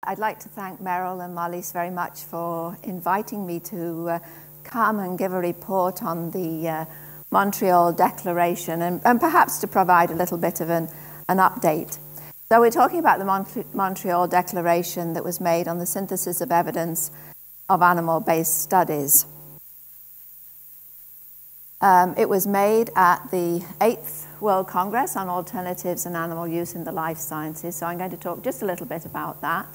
I'd like to thank Meryl and Marlies very much for inviting me to come and give a report on the Montreal Declaration and perhaps to provide a little bit of an update. So we're talking about the Montreal Declaration that was made on the synthesis of evidence of animal-based studies. It was made at the 8th World Congress on Alternatives and Animal Use in the Life Sciences, so I'm going to talk just a little bit about that.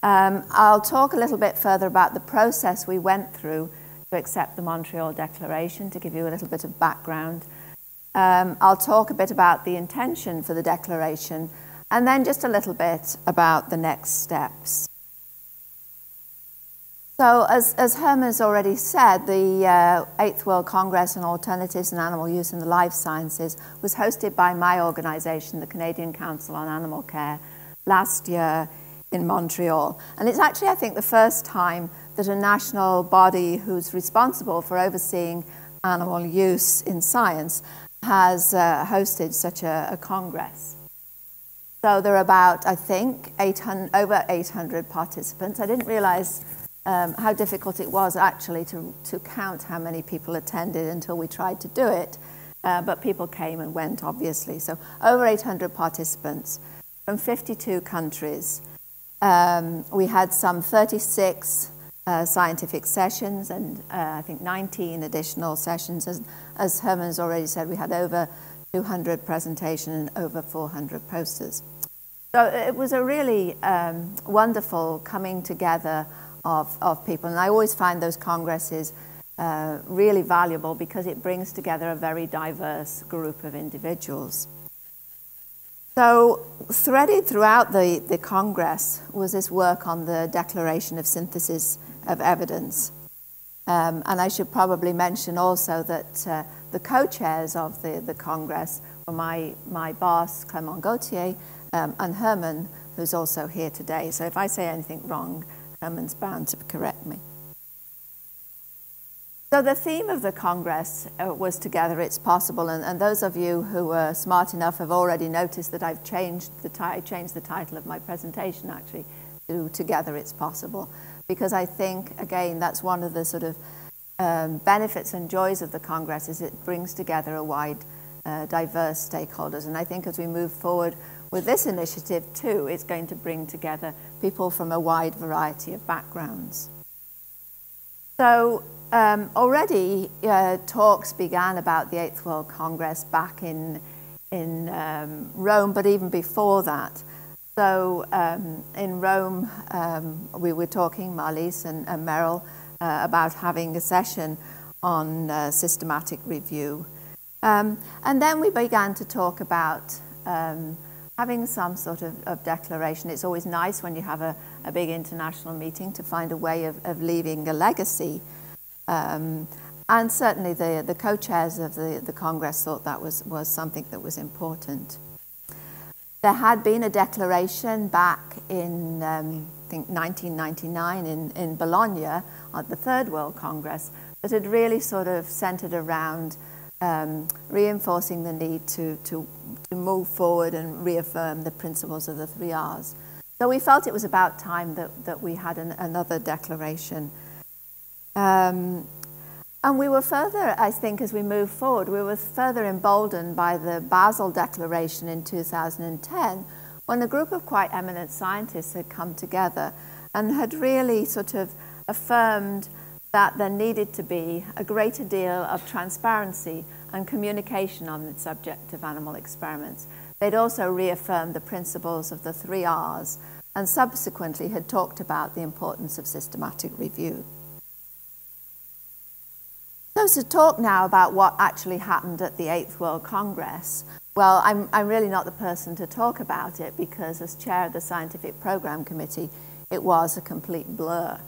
I'll talk a little bit further about the process we went through to accept the Montreal Declaration, to give you a little bit of background. I'll talk a bit about the intention for the declaration, and then just a little bit about the next steps. So, as Herman's already said, the 8th World Congress on Alternatives and Animal Use in the Life Sciences was hosted by my organization, the Canadian Council on Animal Care, last year in Montreal. And it's actually, I think, the first time that a national body who's responsible for overseeing animal use in science has hosted such a congress. So there are about, I think, over 800 participants. I didn't realize how difficult it was actually to count how many people attended until we tried to do it. But people came and went, obviously. So over 800 participants from 52 countries. We had some 36 scientific sessions and I think 19 additional sessions. As Herman's already said, we had over 200 presentations and over 400 posters. So it was a really wonderful coming together of people. And I always find those congresses really valuable because it brings together a very diverse group of individuals. So threaded throughout the Congress was this work on the Declaration of Synthesis of Evidence. And I should probably mention also that the co-chairs of the Congress were my boss, Clément Gauthier, and Herman, who's also here today. So if I say anything wrong, Herman's bound to correct me. So the theme of the Congress was Together It's Possible, and those of you who were smart enough have already noticed that I've changed the title of my presentation actually to Together It's Possible, because I think, again, that's one of the sort of benefits and joys of the Congress is it brings together a wide, diverse stakeholders, and I think as we move forward with this initiative too, it's going to bring together people from a wide variety of backgrounds. So already talks began about the 8th World Congress back in Rome, but even before that. So in Rome, we were talking, Marlies and Meryl, about having a session on systematic review. And then we began to talk about having some sort of declaration. It's always nice when you have a big international meeting to find a way of leaving a legacy. And certainly the co-chairs of the Congress thought that was something that was important. There had been a declaration back in, I think, 1999 in Bologna at the 3rd World Congress that had really sort of centered around reinforcing the need to move forward and reaffirm the principles of the 3 R's. So we felt it was about time that we had another declaration. And we were further, I think, as we move forward, we were further emboldened by the Basel Declaration in 2010, when a group of quite eminent scientists had come together and had really sort of affirmed that there needed to be a greater deal of transparency and communication on the subject of animal experiments. They'd also reaffirmed the principles of the 3 R's and subsequently had talked about the importance of systematic review. So to talk now about what actually happened at the 8th World Congress, well, I'm really not the person to talk about it because as chair of the Scientific Program Committee, it was a complete blur.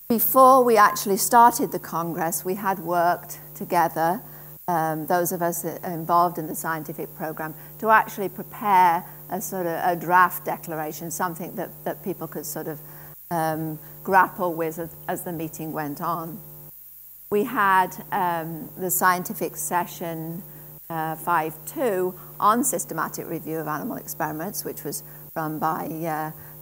Before we actually started the Congress, we had worked together, those of us involved in the scientific program, to actually prepare a sort of a draft declaration, something that people could sort of grapple with as the meeting went on. We had the scientific session 5.2 on systematic review of animal experiments, which was run by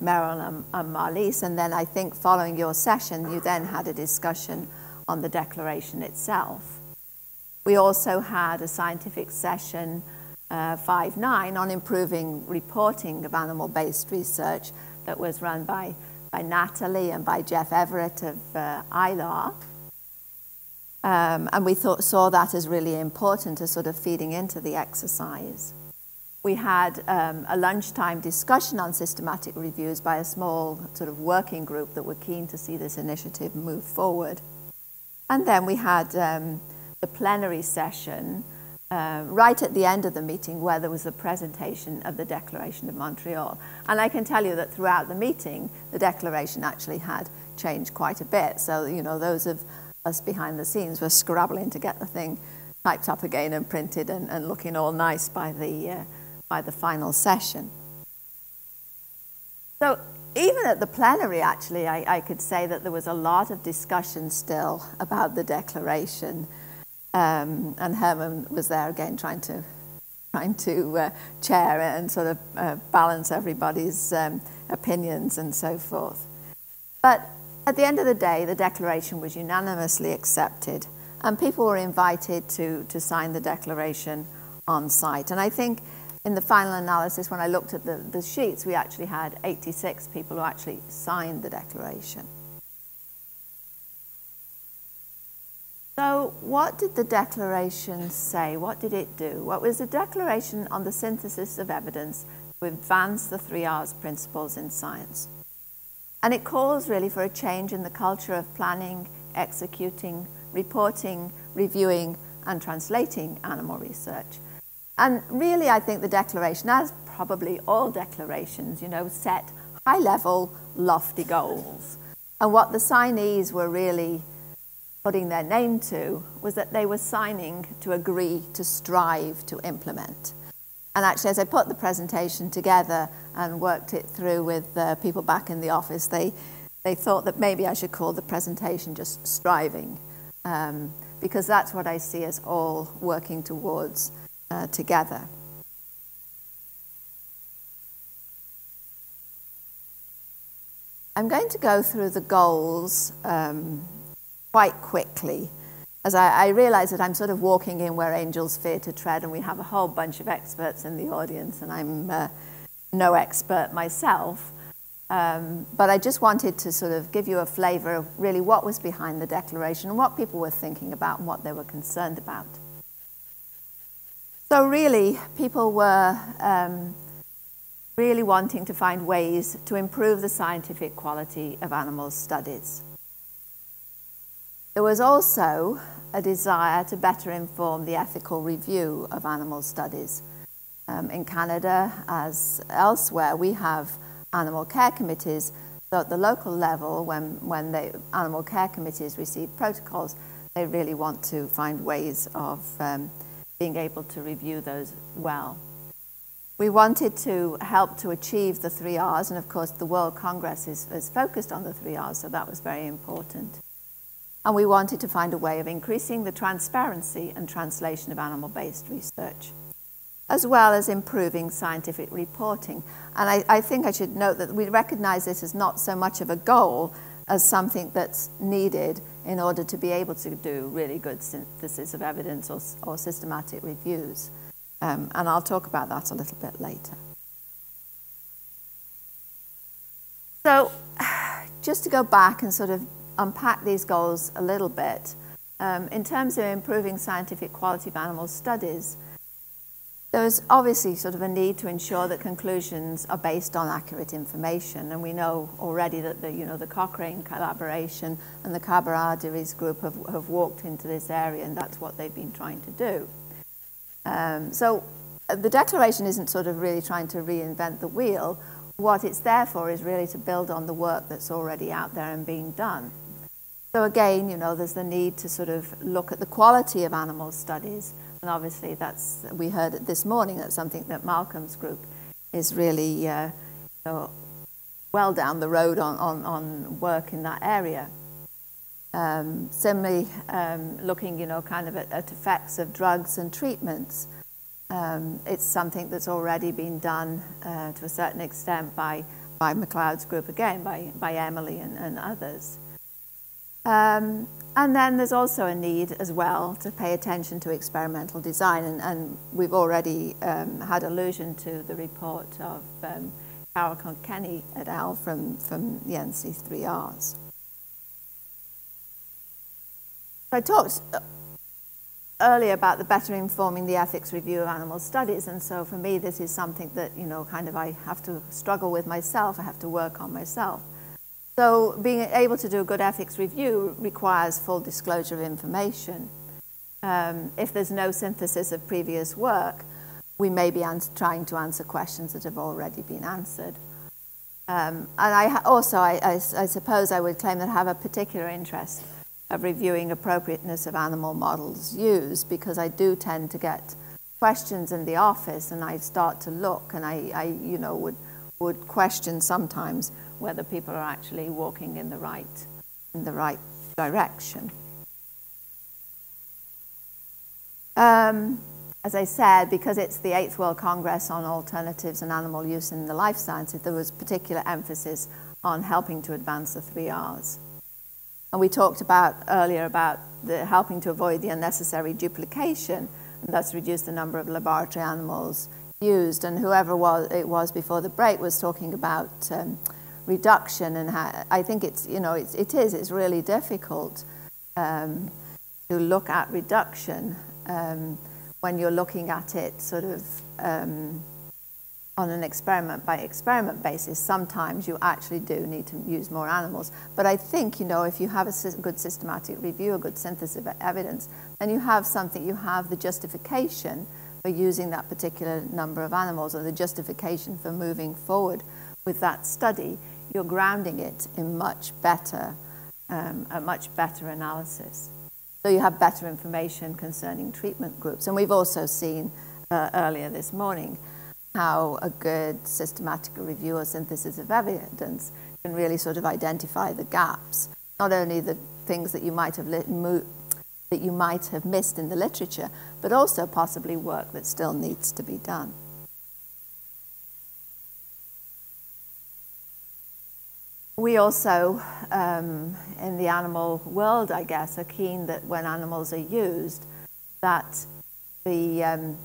Meryl and Marlies. And then I think following your session, you then had a discussion on the declaration itself. We also had a scientific session 5-9 on improving reporting of animal-based research that was run by Natalie and by Jeff Everett of ILAR. And we saw that as really important as sort of feeding into the exercise. We had a lunchtime discussion on systematic reviews by a small sort of working group that were keen to see this initiative move forward. And then we had the plenary session right at the end of the meeting, where there was a presentation of the Declaration of Montreal. And I can tell you that throughout the meeting, the Declaration actually had changed quite a bit. So, you know, those of us behind the scenes were scrabbling to get the thing typed up again and printed and looking all nice by the final session. So even at the plenary, actually, I could say that there was a lot of discussion still about the Declaration. And Herman was there again trying to chair and sort of balance everybody's opinions and so forth. But at the end of the day, the Declaration was unanimously accepted, and people were invited to sign the Declaration on site. And I think in the final analysis, when I looked at the sheets, we actually had 86 people who actually signed the Declaration. So what did the Declaration say? What did it do? Well, it was a declaration on the synthesis of evidence to advance the 3 R's principles in science. And it calls really for a change in the culture of planning, executing, reporting, reviewing, and translating animal research. And really, I think the Declaration, as probably all declarations, you know, set high-level, lofty goals. And what the signees were really putting their name to was that they were signing to agree to strive to implement. And actually, as I put the presentation together and worked it through with people back in the office, they thought that maybe I should call the presentation just Striving, because that's what I see us all working towards together. I'm going to go through the goals quite quickly, as I realize that I'm sort of walking in where angels fear to tread, and we have a whole bunch of experts in the audience, and I'm no expert myself. But I just wanted to sort of give you a flavor of really what was behind the Declaration and what people were thinking about and what they were concerned about. So really, people were really wanting to find ways to improve the scientific quality of animal studies. There was also a desire to better inform the ethical review of animal studies. In Canada, as elsewhere, we have animal care committees. So at the local level, when the animal care committees receive protocols, they really want to find ways of being able to review those well. We wanted to help to achieve the 3 R's, and of course the World Congress is focused on the 3 R's, so that was very important. And we wanted to find a way of increasing the transparency and translation of animal-based research, as well as improving scientific reporting. And I think I should note that we recognize this as not so much of a goal as something that's needed in order to be able to do really good synthesis of evidence or systematic reviews. And I'll talk about that a little bit later. So just to go back and sort of unpack these goals a little bit, in terms of improving scientific quality of animal studies, there's obviously sort of a need to ensure that conclusions are based on accurate information, and we know already that the Cochrane collaboration and the Cabral-Diri's group have walked into this area, and that's what they've been trying to do. So the Declaration isn't sort of really trying to reinvent the wheel. What it's there for is really to build on the work that's already out there and being done. So again, there's the need to sort of look at the quality of animal studies. And obviously we heard it this morning, that's something that Malcolm's group is really well down the road on work in that area. Similarly, looking, kind of at effects of drugs and treatments. It's something that's already been done to a certain extent by MacLeod's group, again, by Emily and others. And then there's also a need as well to pay attention to experimental design, and we've already had allusion to the report of Carol Kilkenny et al. from the NC3Rs. I talked earlier about the better informing the ethics review of animal studies, and so for me this is something that, you know, kind of I have to struggle with myself, I have to work on myself. So being able to do a good ethics review requires full disclosure of information. If there's no synthesis of previous work, we may be trying to answer questions that have already been answered. And I suppose I would claim that I have a particular interest of reviewing appropriateness of animal models used, because I do tend to get questions in the office and I start to look, and I you know, would question sometimes whether people are actually walking in the right direction. As I said, because it's the 8th World Congress on Alternatives and Animal Use in the Life Sciences, there was particular emphasis on helping to advance the 3 Rs. And we talked earlier about helping to avoid the unnecessary duplication and thus reduce the number of laboratory animals used. And whoever it was before the break was talking about reduction, and how, I think it's, you know, it's really difficult to look at reduction when you're looking at it sort of on an experiment by experiment basis. Sometimes you actually do need to use more animals. But I think, you know, if you have a good systematic review, a good synthesis of evidence, then you have something, you have the justification for using that particular number of animals, or the justification for moving forward with that study. You're grounding it in a much better analysis. So you have better information concerning treatment groups. And we've also seen earlier this morning how a good systematic review or synthesis of evidence can really sort of identify the gaps, not only the things that you might have missed in the literature, but also possibly work that still needs to be done. We also, in the animal world, I guess, are keen that when animals are used, that the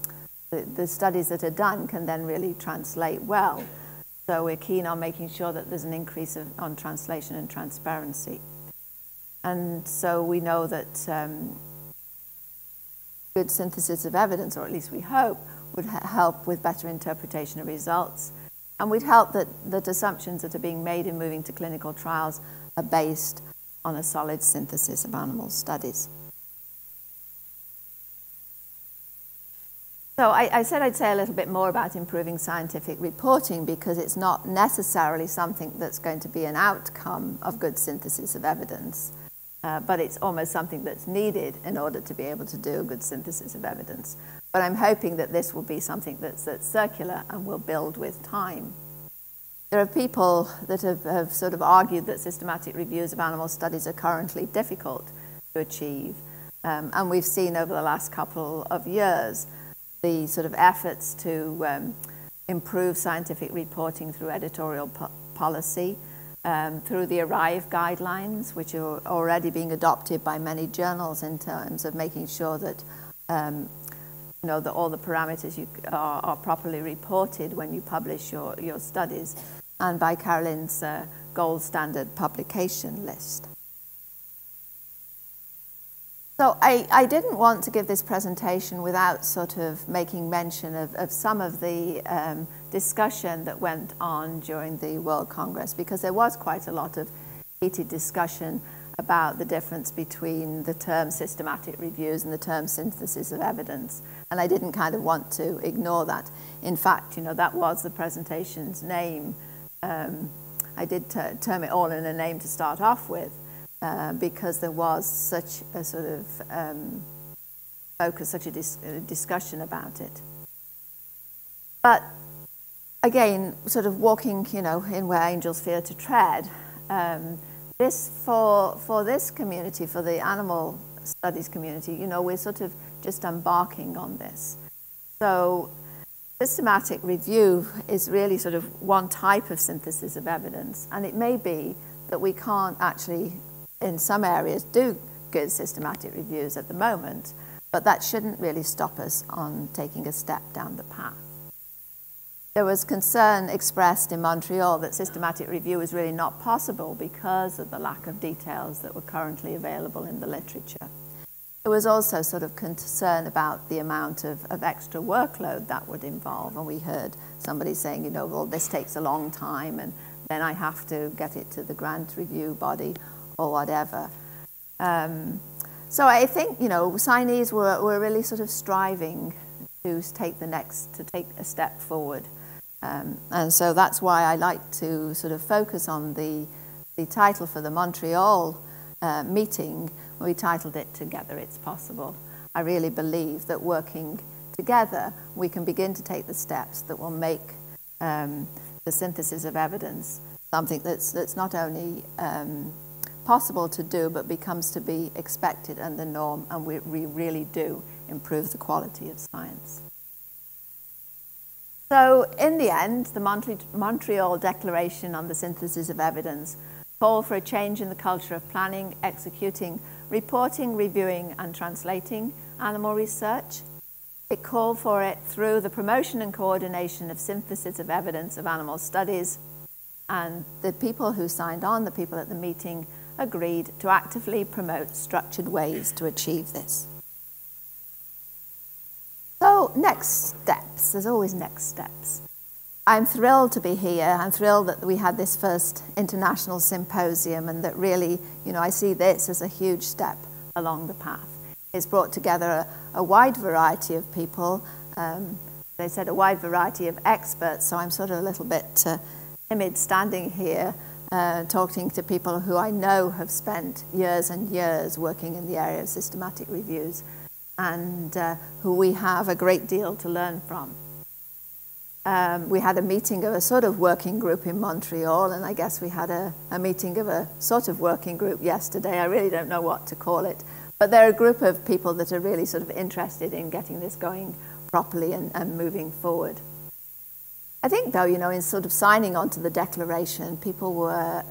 studies that are done can then really translate well. So we're keen on making sure that there's an increase on translation and transparency. And so we know that good synthesis of evidence, or at least we hope, would help with better interpretation of results. And we'd help that assumptions that are being made in moving to clinical trials are based on a solid synthesis of animal studies. So I said I'd say a little bit more about improving scientific reporting, because it's not necessarily something that's going to be an outcome of good synthesis of evidence, but it's almost something that's needed in order to be able to do a good synthesis of evidence. But I'm hoping that this will be something that's circular and will build with time. There are people that have sort of argued that systematic reviews of animal studies are currently difficult to achieve. And we've seen over the last couple of years the sort of efforts to improve scientific reporting through editorial policy, through the ARRIVE guidelines, which are already being adopted by many journals in terms of making sure that you know, that all the parameters are properly reported when you publish your studies, and by Carolyn's gold standard publication list. So I didn't want to give this presentation without sort of making mention of some of the discussion that went on during the World Congress, because there was quite a lot of heated discussion about the difference between the term systematic reviews and the term synthesis of evidence. And I didn't kind of want to ignore that. In fact, you know, that was the presentation's name. I did term it all in a name to start off with, because there was such a sort of focus, such a discussion about it. But again, sort of walking, you know, in where angels fear to tread, this for this community, for the animal studies community, you know, we're sort of just embarking on this. So systematic review is really sort of one type of synthesis of evidence, and it may be that we can't actually, in some areas, do good systematic reviews at the moment, but that shouldn't really stop us on taking a step down the path. There was concern expressed in Montreal that systematic review is really not possible because of the lack of details that were currently available in the literature. There was also sort of concern about the amount of extra workload that would involve, and we heard somebody saying, you know, well, this takes a long time, and then I have to get it to the grant review body or whatever. So I think, you know, signees were really sort of striving to take a step forward. And so that's why I like to sort of focus on the title for the Montreal meeting. We titled it Together It's Possible. I really believe that working together, we can begin to take the steps that will make the synthesis of evidence something that's not only possible to do, but becomes to be expected and the norm, and we really do improve the quality of science. So in the end, the Montreal Declaration on the Synthesis of Evidence called for a change in the culture of planning, executing, reporting, reviewing, and translating animal research. It called for it through the promotion and coordination of synthesis of evidence of animal studies, and the people who signed on, the people at the meeting, agreed to actively promote structured ways to achieve this. So next steps, there's always next steps. I'm thrilled to be here. I'm thrilled that we had this first international symposium, and that really, you know, I see this as a huge step along the path. It's brought together a wide variety of people. They said a wide variety of experts, so I'm sort of a little bit timid standing here talking to people who I know have spent years and years working in the area of systematic reviews, and who we have a great deal to learn from. We had a meeting of a sort of working group in Montreal, and I guess we had a meeting of a sort of working group yesterday. I really don't know what to call it, but they're a group of people that are really sort of interested in getting this going properly and moving forward. I think, though, you know, in sort of signing on to the declaration, people were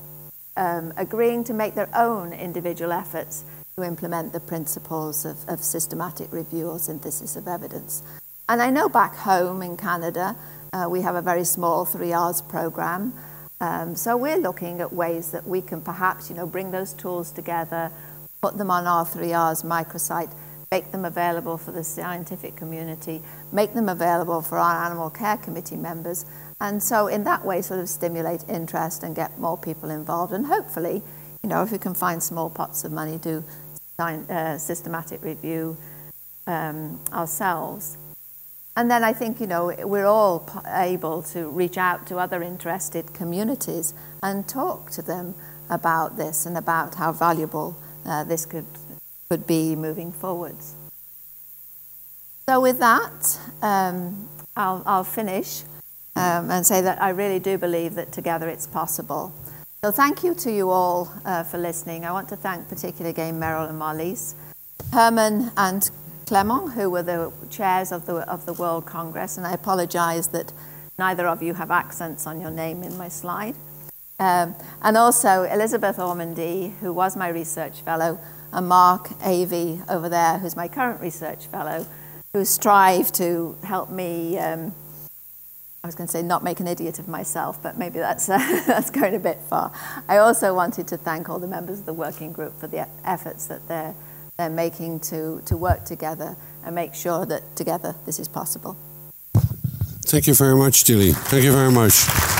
agreeing to make their own individual efforts to implement the principles of systematic review or synthesis of evidence. And I know back home in Canada, we have a very small 3 Rs program. So we're looking at ways that we can perhaps, you know, bring those tools together, put them on our 3 Rs microsite, make them available for the scientific community, make them available for our animal care committee members, and so in that way sort of stimulate interest and get more people involved, and hopefully, you know, if we can find small pots of money, do systematic review ourselves. And then I think, you know, we're all able to reach out to other interested communities and talk to them about this and about how valuable this could be moving forwards. So with that, I'll finish and say that I really do believe that together it's possible. So thank you to you all for listening. I want to thank particularly again Meryl and Marlies, Herman and Clement, who were the chairs of the World Congress, and I apologize that neither of you have accents on your name in my slide. And also Elizabeth Ormandy, who was my research fellow, and Mark Avey over there, who's my current research fellow, who strive to help me, I was going to say not make an idiot of myself, but maybe that's going a bit far. I also wanted to thank all the members of the working group for the efforts that they're making to work together and make sure that together this is possible. Thank you very much, Gilly. Thank you very much.